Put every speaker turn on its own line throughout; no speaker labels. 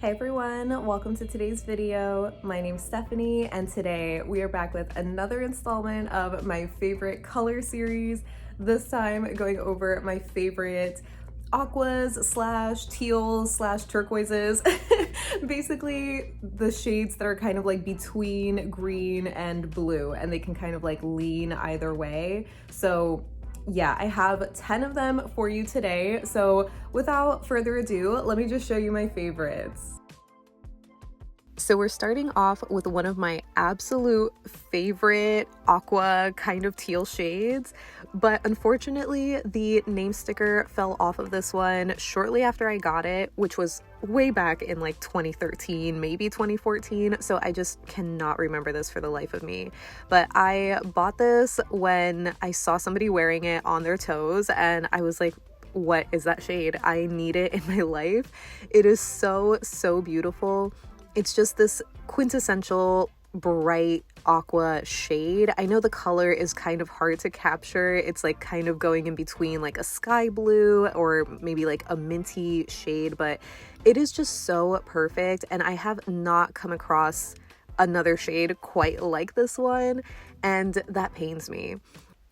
Hey everyone, welcome to today's video. My name's Stephanie and today we are back with another installment of my favorite color series, this time going over my favorite aquas slash teals slash turquoises. Basically the shades that are kind of like between green and blue, and they can kind of like lean either way. So yeah, I have 10 of them for you today. So without further ado, let me just show you my favorites. So we're starting off with one of my absolute favorite aqua kind of teal shades, but unfortunately the name sticker fell off of this one shortly after I got it, which was way back in like 2013, maybe 2014. So I just cannot remember this for the life of me. But I bought this when I saw somebody wearing it on their toes and I was like, what is that shade? I need it in my life. It is so beautiful. It's just this quintessential bright aqua shade. I know the color is kind of hard to capture. It's like kind of going in between like a sky blue or maybe like a minty shade, but it is just so perfect. And I have not come across another shade quite like this one, and that pains me.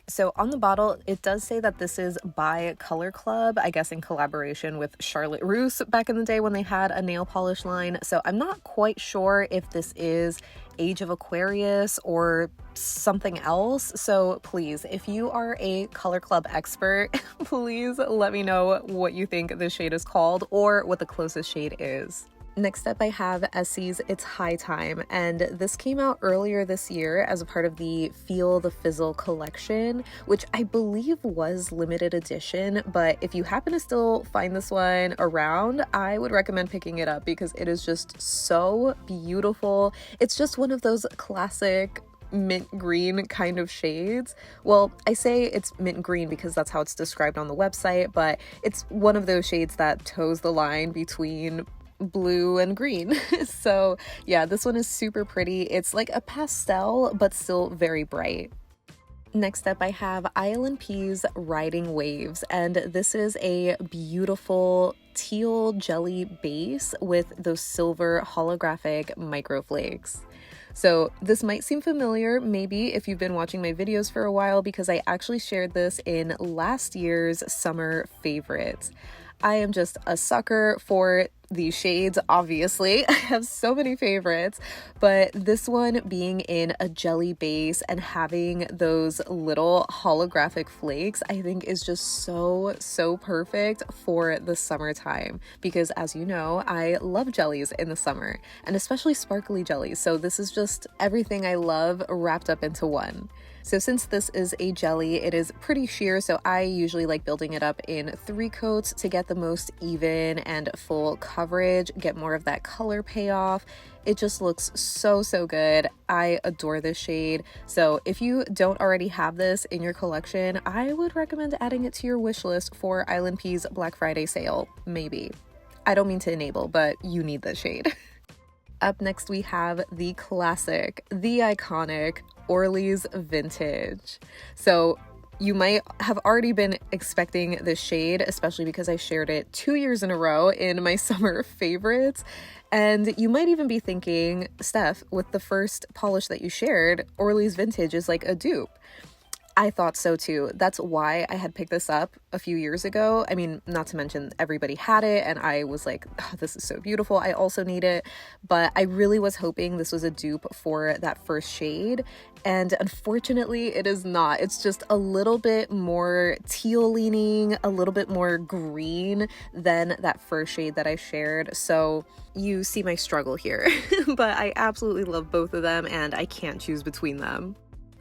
So on the bottle, it does say that this is by Color Club, I guess in collaboration with Charlotte Russe back in the day when they had a nail polish line. So I'm not quite sure if this is Age of Aquarius or something else. So please, if you are a Color Club expert, please let me know what you think this shade is called or what the closest shade is. Next up, I have Essie's It's High Time, and this came out earlier this year as a part of the Feel the Fizzle collection, which I believe was limited edition, but if you happen to still find this one around, I would recommend picking it up because it is just so beautiful. It's just one of those classic mint green kind of shades. Well, I say it's mint green because that's how it's described on the website, but it's one of those shades that toes the line between blue and green. So yeah, this one is super pretty. It's like a pastel but still very bright. Next up, I have ILNP's Riding Waves, and this is a beautiful teal jelly base with those silver holographic microflakes. So this might seem familiar maybe if you've been watching my videos for a while, because I actually shared this in last year's summer favorites. I am just a sucker for these shades, obviously. I have so many favorites, but this one being in a jelly base and having those little holographic flakes, I think is just so perfect for the summertime, because as you know, I love jellies in the summer, and especially sparkly jellies. So this is just everything I love wrapped up into one. So since this is a jelly, it is pretty sheer, so I usually like building it up in 3 coats to get the most even and full coverage, get more of that color payoff. It just looks so good. I adore this shade. So if you don't already have this in your collection, I would recommend adding it to your wish list for ILNP's Black Friday sale, maybe. I don't mean to enable, but you need this shade. Up next, we have the classic, the iconic Orly's Vintage. So you might have already been expecting this shade, especially because I shared it 2 years in a row in my summer favorites. And you might even be thinking, Steph, with the first polish that you shared, Orly's Vintage is like a dupe. I thought so too. That's why I had picked this up a few years ago. I mean, not to mention everybody had it and I was like, oh, this is so beautiful, I also need it. But I really was hoping this was a dupe for that first shade. And unfortunately, it is not. It's just a little bit more teal leaning, a little bit more green than that first shade that I shared. So you see my struggle here. But I absolutely love both of them and I can't choose between them.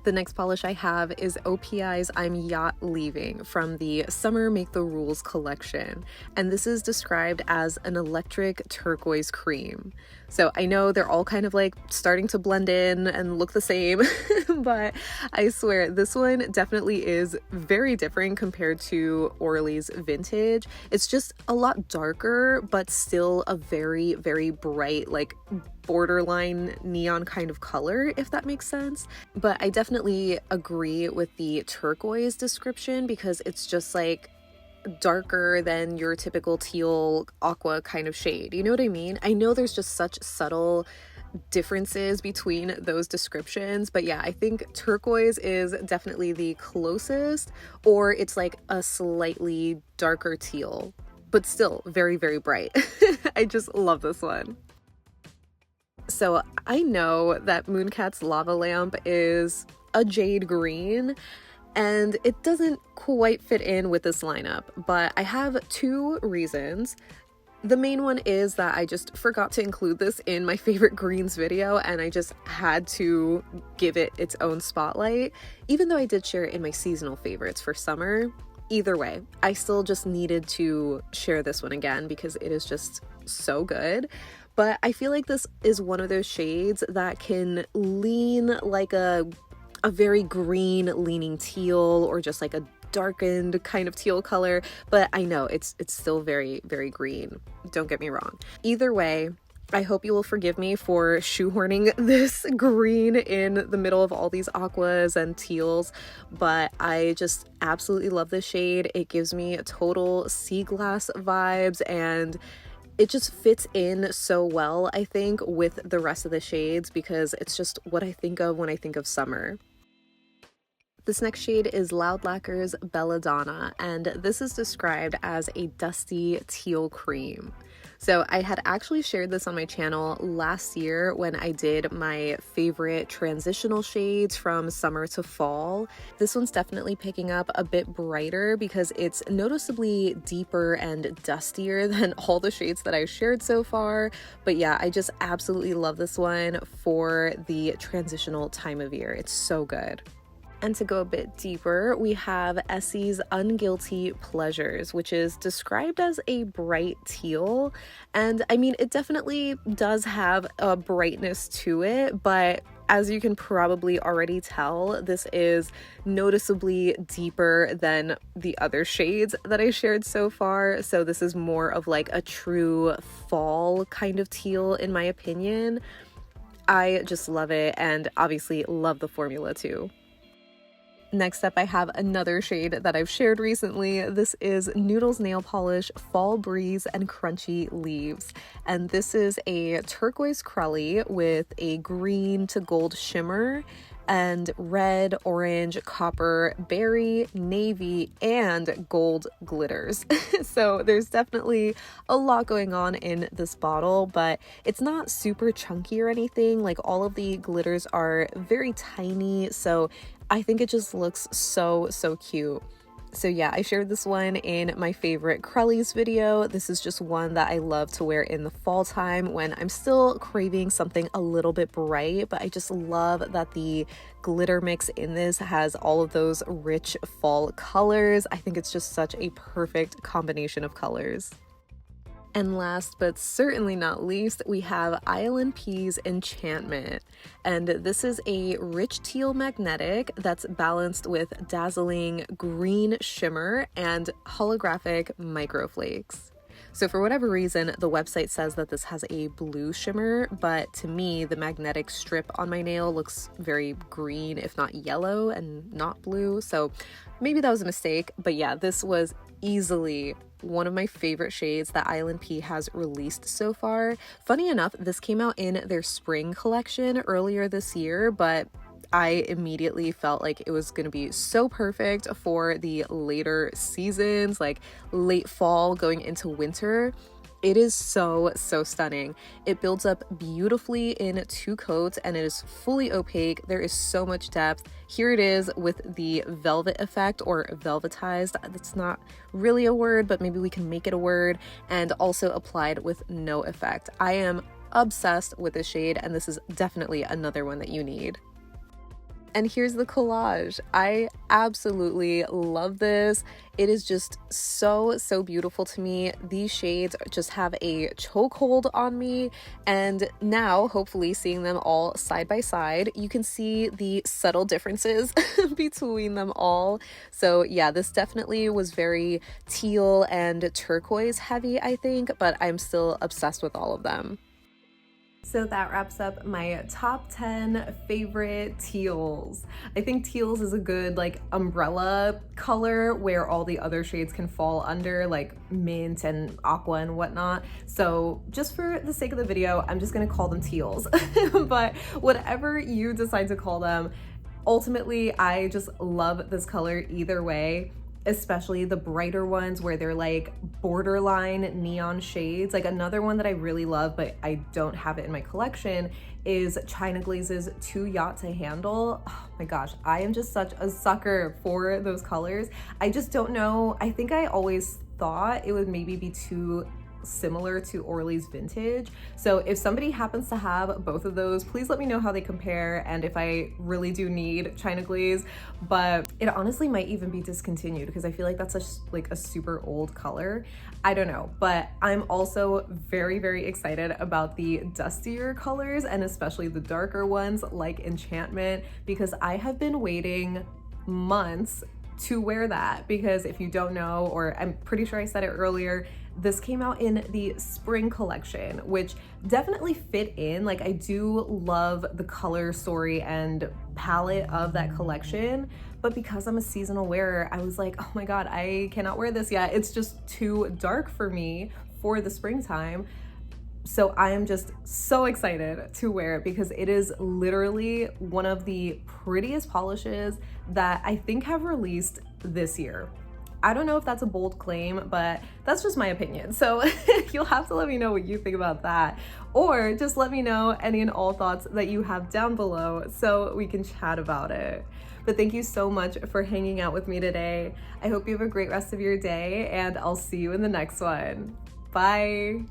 The next polish I have is OPI's I'm Yacht Leaving from the Summer Make the Rules collection, and this is described as an electric turquoise cream. So I know they're all kind of like starting to blend in and look the same, but I swear this one definitely is very different compared to Orly's Vintage. It's just a lot darker, but still a very bright, like borderline neon kind of color, if that makes sense. But I definitely agree with the turquoise description because it's just like darker than your typical teal aqua kind of shade. You know what I mean? I know there's just such subtle differences between those descriptions, but yeah, I think turquoise is definitely the closest, or it's like a slightly darker teal, but still very, very bright. I just love this one. So I know that Mooncat's lava lamp is a jade green, and it doesn't quite fit in with this lineup, but I have two reasons. The main one is that I just forgot to include this in my favorite greens video, and I just had to give it its own spotlight, even though I did share it in my seasonal favorites for summer. Either way, I still just needed to share this one again because it is just so good. But I feel like this is one of those shades that can lean like a very green leaning teal, or just like a darkened kind of teal color, but I know it's still very, very green. Don't get me wrong. Either way, I hope you will forgive me for shoehorning this green in the middle of all these aquas and teals, but I just absolutely love this shade. It gives me total sea glass vibes, and it just fits in so well, I think, with the rest of the shades, because it's just what I think of when I think of summer. This next shade is Loud Lacquer's Belladonna, and this is described as a dusty teal cream. So I had actually shared this on my channel last year when I did my favorite transitional shades from summer to fall. This one's definitely picking up a bit brighter because it's noticeably deeper and dustier than all the shades that I've shared so far. But yeah, I just absolutely love this one for the transitional time of year. It's so good. And to go a bit deeper, we have Essie's Unguilty Pleasures, which is described as a bright teal. And I mean, it definitely does have a brightness to it, but as you can probably already tell, this is noticeably deeper than the other shades that I shared so far. So this is more of like a true fall kind of teal, in my opinion. I just love it, and obviously love the formula too. Next up, I have another shade that I've shared recently. This is Noodles Nail Polish Fall Breeze and Crunchy Leaves. And this is a turquoise crelly with a green to gold shimmer and red, orange, copper, berry, navy, and gold glitters. So there's definitely a lot going on in this bottle, but it's not super chunky or anything. Like, all of the glitters are very tiny, so I think it just looks so cute. So yeah, I shared this one in my favorite Crellies video. This is just one that I love to wear in the fall time when I'm still craving something a little bit bright, but I just love that the glitter mix in this has all of those rich fall colors. I think it's just such a perfect combination of colors. And last but certainly not least, we have ILNP's Enchantment. And this is a rich teal magnetic that's balanced with dazzling green shimmer and holographic microflakes. So for whatever reason, the website says that this has a blue shimmer, but to me, the magnetic strip on my nail looks very green, if not yellow, and not blue. So maybe that was a mistake, but yeah, this was easily one of my favorite shades that ILNP has released so far. Funny enough, this came out in their spring collection earlier this year, but I immediately felt like it was going to be so perfect for the later seasons, like late fall going into winter. It is so stunning. It builds up beautifully in 2 coats and it is fully opaque. There is so much depth. Here it is with the velvet effect, or velvetized. That's not really a word, but maybe we can make it a word, and also applied with no effect. I am obsessed with this shade, and this is definitely another one that you need. And here's the collage. I absolutely love this. It is just so beautiful to me. These shades just have a chokehold on me, and now hopefully seeing them all side by side, you can see the subtle differences between them all. So yeah, this definitely was very teal and turquoise heavy, I think, but I'm still obsessed with all of them. So that wraps up my top 10 favorite teals. I think teals is a good like umbrella color where all the other shades can fall under, like mint and aqua and whatnot. So just for the sake of the video, I'm just gonna call them teals. But whatever you decide to call them, ultimately, I just love this color either way, especially the brighter ones where they're like borderline neon shades. Like another one that I really love, but I don't have it in my collection, is China Glaze's Too Yacht to Handle. Oh my gosh, I am just such a sucker for those colors. I just don't know. I think I always thought it would maybe be too similar to Orly's Vintage. So if somebody happens to have both of those, please let me know how they compare and if I really do need China Glaze. But it honestly might even be discontinued because I feel like that's like a super old color. I don't know, but I'm also very, very excited about the dustier colors and especially the darker ones like Enchantment, because I have been waiting months to wear that. Because if you don't know, or I'm pretty sure I said it earlier, this came out in the spring collection, which definitely fit in. Like I do love the color story and palette of that collection, but because I'm a seasonal wearer, I was like, oh my God, I cannot wear this yet. It's just too dark for me for the springtime. So I am just so excited to wear it because it is literally one of the prettiest polishes that I think have released this year. I don't know if that's a bold claim, but that's just my opinion. So you'll have to let me know what you think about that, or just let me know any and all thoughts that you have down below so we can chat about it. But thank you so much for hanging out with me today. I hope you have a great rest of your day and I'll see you in the next one. Bye.